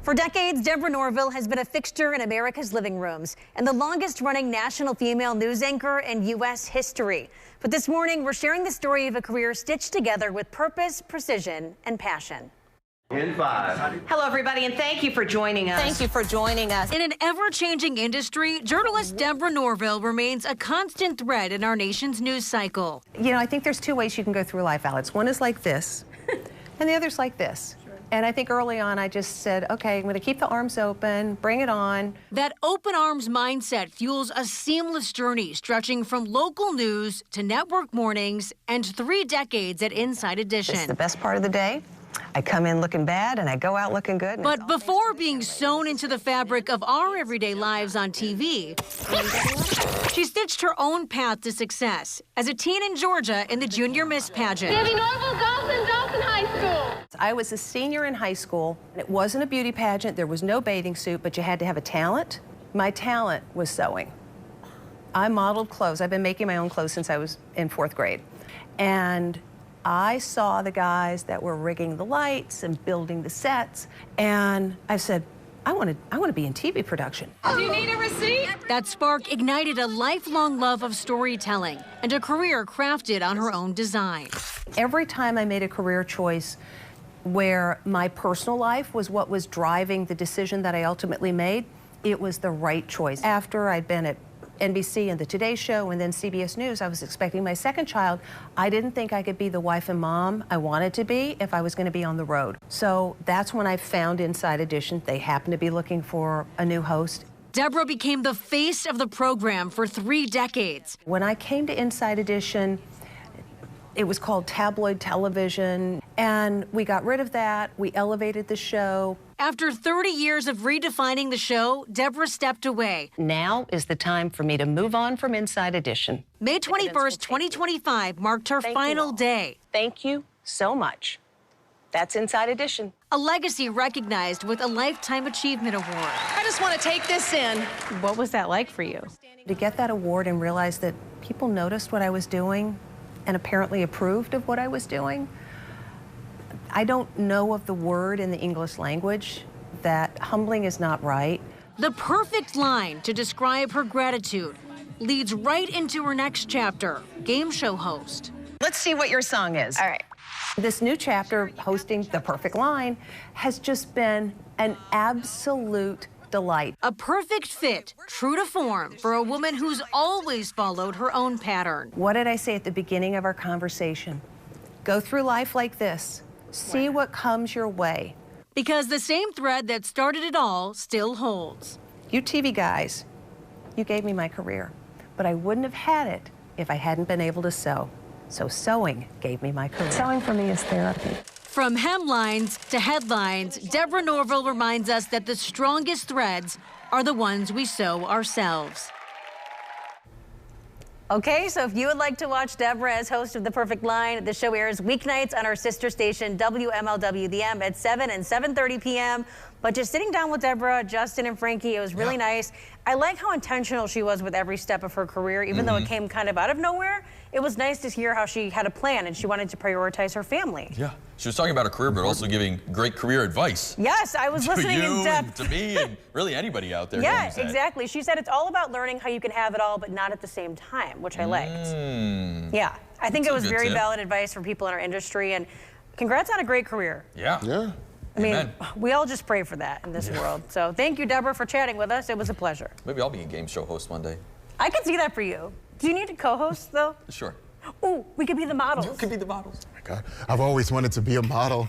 For decades, Deborah Norville has been a fixture in America's living rooms and the longest-running national female news anchor in U.S. history. But this morning, we're sharing the story of a career stitched together with purpose, precision, and passion. In 5. Hello, everybody, and thank you for joining us. Thank you for joining us. In an ever-changing industry, journalist Deborah Norville remains a constant thread in our nation's news cycle. You know, I think there's two ways you can go through life, Alex. One is like this, and the other's like this. And I think early on, I just said, okay, I'm going to keep the arms open, bring it on. That open arms mindset fuels a seamless journey stretching from local news to network mornings and 3 decades at Inside Edition. It's the best part of the day. I come in looking bad and I go out looking good. But before being sewn into the fabric of our everyday lives on TV, she stitched her own path to success as a teen in Georgia in the Junior Miss pageant. Debbie Norville goes in Dawson High School. I was a senior in high school. It wasn't a beauty pageant. There was no bathing suit, but you had to have a talent. My talent was sewing. I modeled clothes. I've been making my own clothes since I was in 4th grade. And I saw the guys that were rigging the lights and building the sets, and I said, I want to be in TV production. Do you need a receipt? That spark ignited a lifelong love of storytelling and a career crafted on her own design. Every time I made a career choice where my personal life was what was driving the decision that I ultimately made, it was the right choice. After I'd been at NBC and the Today Show and then CBS News, I was expecting my second child. I didn't think I could be the wife and mom I wanted to be if I was going to be on the road. So that's when I found Inside Edition. They happened to be looking for a new host. Deborah became the face of the program for 3 decades. When I came to Inside Edition, it was called tabloid television, and we got rid of that. We elevated the show. After 30 years of redefining the show, Deborah stepped away. Now is the time for me to move on from Inside Edition. May 21st, 2025 marked her final day. Thank you so much. That's Inside Edition. A legacy recognized with a Lifetime Achievement Award. I just want to take this in. What was that like for you? To get that award and realize that people noticed what I was doing and apparently approved of what I was doing. I don't know of the word in the English language that humbling is not right. The perfect line to describe her gratitude leads right into her next chapter, game show host. Let's see what your song is. All right. This new chapter, hosting The Perfect Line, has just been an absolute delight. A perfect fit, true to form, for a woman who's always followed her own pattern. What did I say at the beginning of our conversation? Go through life like this. See what comes your way. Because the same thread that started it all still holds. You TV guys, you gave me my career, but I wouldn't have had it if I hadn't been able to sew. So sewing gave me my career. Sewing for me is therapy. From hemlines to headlines, Deborah Norville reminds us that the strongest threads are the ones we sew ourselves. Okay, so if you would like to watch Deborah as host of The Perfect Line, the show airs weeknights on our sister station, WMLW-The-M, at 7 and 7:30 p.m. But just sitting down with Deborah, Justin, and Frankie, it was really nice. I like how intentional she was with every step of her career, even though it came kind of out of nowhere. It was nice to hear how she had a plan and she wanted to prioritize her family. Yeah, she was talking about her career, but also giving great career advice. Yes, I was listening in depth. And to me, and really anybody out there. Yeah, exactly. She said it's all about learning how you can have it all, but not at the same time, which I liked. Yeah, I think it was very valid advice for people in our industry, and congrats on a great career. Yeah. Yeah. I mean, we all just pray for that in this world. So thank you, Deborah, for chatting with us. It was a pleasure. Maybe I'll be a game show host one day. I could see that for you. Do you need a co-host, though? Sure. Ooh, we could be the models. You could be the models. God, I've always wanted to be a model.